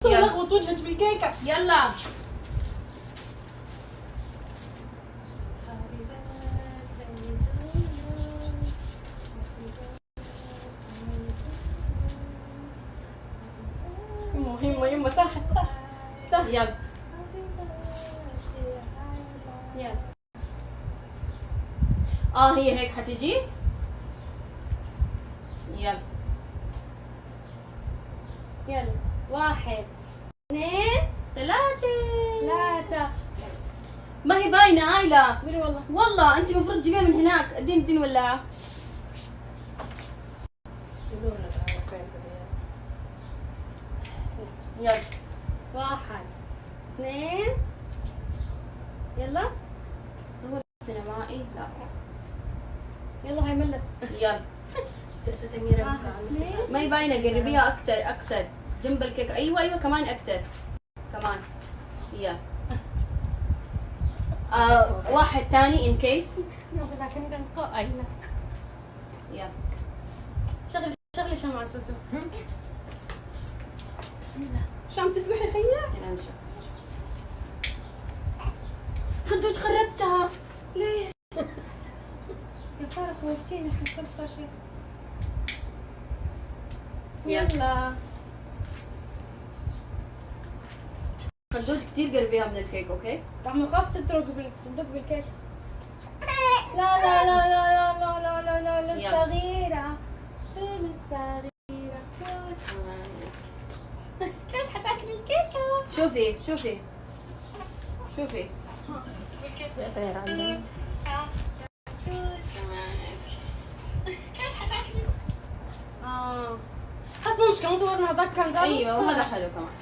لغوط وجهك بالكيكة. يلا يما صح يلا يلا. هي هيك حتجي. يلا يلا 1 2 3. 3. ما هي باينة آيلة. قولي والله. والله انت المفروض تجيبيها من هناك. اديني ولاعة. يلا 1 2 يلا صور سينمائي. لا يلا هاي ملت. يلا ما هي باينة. قربيها أكتر جنب الكيك. أيوة كمان أكتر كمان. يلا واحد تاني in case. يلا شغلي شمعة سوسو. بسم الله. شو عم تسمحي خيا؟ يلا نشوف. خدوش خربتها ليه؟ يا سارة خوفتيني حسيت صار شيء. يلا خدوش كتير قربيها من الكيك. اوكي عم خاف تدق بالكيك. لا لا لا لا لا لا لا لا لا يلا. الصغيرة الصغيرة كانت حتاكل الكيكة. شوفي يا طير عني. كانت حتاكل. حسب مش كمان صورنا هذاك كان زاد. ايوه وهذا حلو كمان.